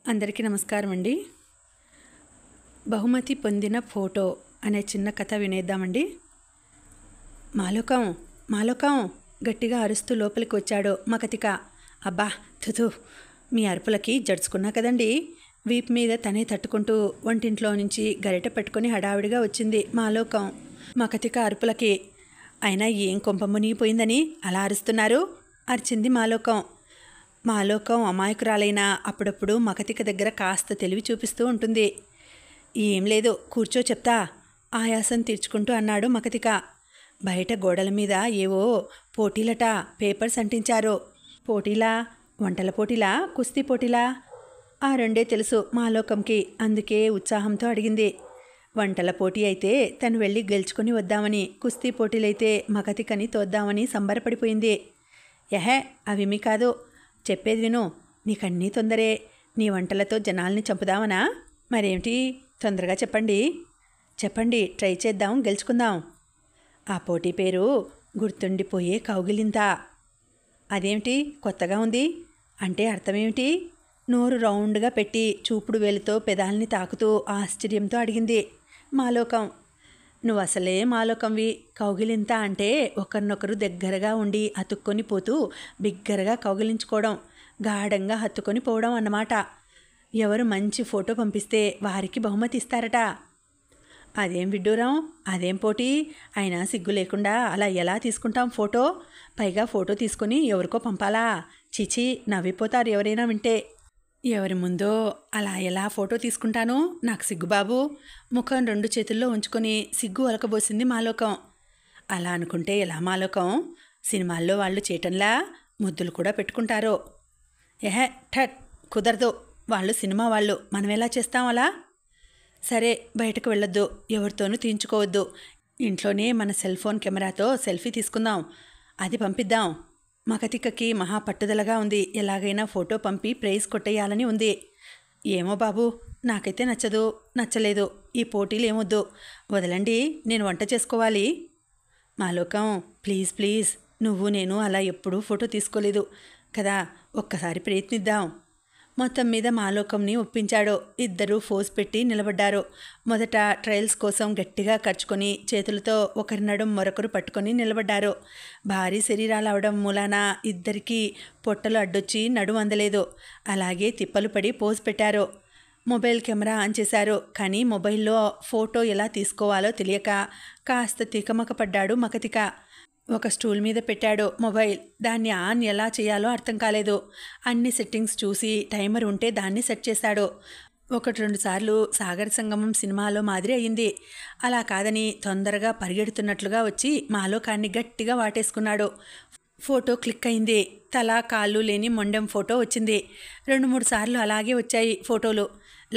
అందరికీ నమస్కారం అండి. బహుమతి పొందిన ఫోటో అనే చిన్న కథ వినేద్దామండి. మాలోకం మాలోకం గట్టిగా అరుస్తూ లోపలికి వచ్చాడు మకతిక. అబ్బా తుతు, మీ అరుపులకి జడుచుకున్నా కదండి. వీపు మీద తనే తట్టుకుంటూ వంటింట్లో నుంచి గరిట పెట్టుకుని హడావిడిగా వచ్చింది మాలోకం. మకతిక అరుపులకి అయినా ఏం కొంప మునిగిపోయిందని అలా అరుస్తున్నారు అరిచింది మాలోకం. మాలోకం అమాయకురాలైనా అప్పుడప్పుడు మకతిక దగ్గర కాస్త తెలివి చూపిస్తూ ఉంటుంది. ఏం లేదు, కూర్చో చెప్తా ఆయాసం తీర్చుకుంటూ అన్నాడు మకతిక. బయట గోడల మీద ఏవో పోటీలట, పేపర్స్ అంటించారు. పోటీలా? వంటల పోటీలా, కుస్తీ పోటీలా? ఆ రెండే తెలుసు మాలోకంకి. అందుకే ఉత్సాహంతో అడిగింది. వంటల పోటీ అయితే తను వెళ్ళి గెలుచుకొని వద్దామని, కుస్తీ పోటీలైతే మకతికని తోద్దామని సంబరపడిపోయింది. ఎహే, అవేమీ కాదు, చెప్పేది విను. నీకన్నీ తొందరే. నీ వంటలతో జనాల్ని చంపుదామనా? మరేమిటి, తొందరగా చెప్పండి. చెప్పండి, ట్రై చేద్దాం, గెలుచుకుందాం. ఆ పోటీ పేరు గుర్తుండిపోయే కౌగిలింత. అదేమిటి కొత్తగా ఉంది? అంటే అర్థమేమిటి? నోరు రౌండ్గా పెట్టి చూపుడు వేలుతో పెదాల్ని తాకుతూ ఆశ్చర్యంతో అడిగింది మాలోకం. నువ్వు అసలే మాలోకంవి. కౌగిలింత అంటే ఒకరినొకరు దగ్గరగా ఉండి అతుక్కొని పోతూ బిగ్గరగా కౌగిలించుకోవడం, గాఢంగా హత్తుకొని పోవడం అన్నమాట. ఎవరు మంచి ఫోటో పంపిస్తే వారికి బహుమతి ఇస్తారట. అదేం విడ్డూరం, అదేం పోటీ? అయినా సిగ్గు లేకుండా అలా ఎలా తీసుకుంటాం ఫోటో? పైగా ఫోటో తీసుకొని ఎవరికో పంపాలా? చిచి, నవ్విపోతారు ఎవరైనా వింటే. ఎవరి ముందో అలా ఎలా ఫోటో తీసుకుంటాను? నాకు సిగ్గుబాబు. ముఖం రెండు చేతుల్లో ఉంచుకొని సిగ్గు ఒలకబోసింది మాలోకం. అలా అనుకుంటే ఎలా మాలోకం? సినిమాల్లో వాళ్ళు చేయటంలా ముద్దులు కూడా పెట్టుకుంటారు. ఎహే ఠట్, కుదరదు. వాళ్ళు సినిమా వాళ్ళు, మనం ఎలా చేస్తాం అలా? సరే, బయటకు వెళ్ళొద్దు, ఎవరితోనూ తీయించుకోవద్దు. ఇంట్లోనే మన సెల్ ఫోన్ కెమెరాతో సెల్ఫీ తీసుకుందాం, అది పంపిద్దాం. మకతికకి మహా పట్టుదలగా ఉంది. ఎలాగైనా ఫోటో పంపి ప్రైజ్ కొట్టేయాలని ఉంది. ఏమో బాబు, నాకైతే నచ్చలేదు. ఈ పోటీలు ఏమొద్దు, వదలండి, నేను వంట చేసుకోవాలి. మాలోకం, ప్లీజ్, నువ్వు నేను అలా ఎప్పుడూ ఫోటో తీసుకోలేదు కదా, ఒక్కసారి ప్రయత్నిద్దాం. మొత్తం మీద మాలోకంని ఒప్పించాడు. ఇద్దరూ ఫోజ్ పెట్టి నిలబడ్డారు. మొదట ట్రయల్స్ కోసం గట్టిగా ఖర్చుకొని చేతులతో ఒకరి నడుం మరొకరు పట్టుకొని నిలబడ్డారు. భారీ శరీరాలు అవడం మూలాన ఇద్దరికీ పొట్టలు అడ్డొచ్చి నడుం అందలేదు. అలాగే తిప్పలు పడి పోజ్ పెట్టారు. మొబైల్ కెమెరా ఆన్ చేశారు. కానీ మొబైల్లో ఫోటో ఎలా తీసుకోవాలో తెలియక కాస్త తికమక పడ్డాడు మకతిక. ఒక స్టూల్ మీద పెట్టాడు మొబైల్. దాన్ని ఆన్ ఎలా చేయాలో అర్థం కాలేదు. అన్ని సెట్టింగ్స్ చూసి టైమర్ ఉంటే దాన్ని సెట్ చేశాడు. 1-2 సార్లు సాగర సంగమం సినిమాలో మాదిరి అయింది. అలా కాదని తొందరగా పరిగెడుతున్నట్లుగా వచ్చి మాలోకాన్ని గట్టిగా వాటేసుకున్నాడు. ఫోటో క్లిక్ అయింది. తల కాళ్ళు లేని మొండెం ఫోటో వచ్చింది. 2-3 సార్లు అలాగే వచ్చాయి ఫోటోలు.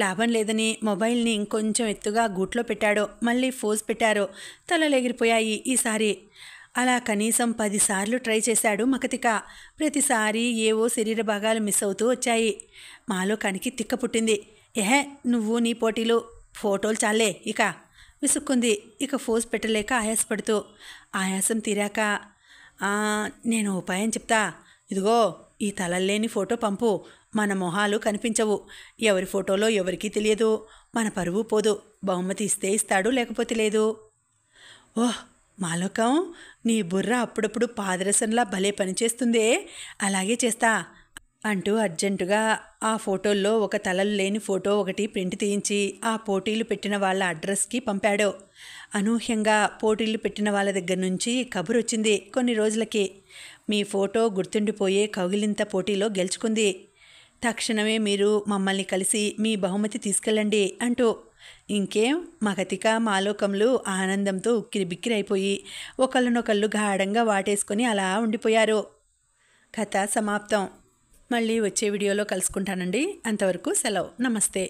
లాభం లేదని మొబైల్ని ఇంకొంచెం ఎత్తుగా గూట్లో పెట్టాడు. మళ్ళీ ఫోజ్ పెట్టారు. తలలు ఎగిరిపోయాయి ఈసారి. అలా కనీసం 10 సార్లు ట్రై చేశాడు మకతిక. ప్రతిసారి ఏవో శరీర భాగాలు మిస్ అవుతూ వచ్చాయి. మాలోకానికి తిక్క పుట్టింది. ఎహే, నువ్వు నీ పోటీలు, ఫోటోలు చాలే ఇక విసుక్కుంది. ఇక ఫోజ్ పెట్టలేక ఆయాసపడుతూ. ఆయాసం తీరాక, నేను ఉపాయం చెప్తా. ఇదిగో, ఈ తలల్లేని ఫోటో పంపు. మన మొహాలు కనిపించవు. ఎవరి ఫోటోలో ఎవరికీ తెలియదు. మన పరువు పోదు. బహుమతి ఇస్తే ఇస్తాడు, లేకపోతే లేదు. ఓహ్ మాలోకం, నీ బుర్ర అప్పుడప్పుడు పాదరసంలా భలే పనిచేస్తుందే. అలాగే చేస్తా అంటూ అర్జెంటుగా ఆ ఫోటోల్లో ఒక తలలు లేని ఫోటో ఒకటి ప్రింట్ తీయించి ఆ పోటీలు పెట్టిన వాళ్ళ అడ్రస్కి పంపాడు. అనూహ్యంగా పోటీలు పెట్టిన వాళ్ళ దగ్గర నుంచి కబురు వచ్చింది కొన్ని రోజులకి. మీ ఫోటో గుర్తుండిపోయే కౌగిలింత పోటీలో గెలుచుకుంది. తక్షణమే మీరు మమ్మల్ని కలిసి మీ బహుమతి తీసుకెళ్ళండి అంటూ. ఇంకేం, మకతిక మాలోకంలు ఆనందంతో ఉక్కిరిబిక్కిరైపోయి ఒకళ్ళనొకళ్ళు గాఢంగా వాటేసుకొని అలా ఉండిపోయారు. కథ సమాప్తం. మళ్ళీ వచ్చే వీడియోలో కలుసుకుంటానండి. అంతవరకు సెలవు. నమస్తే.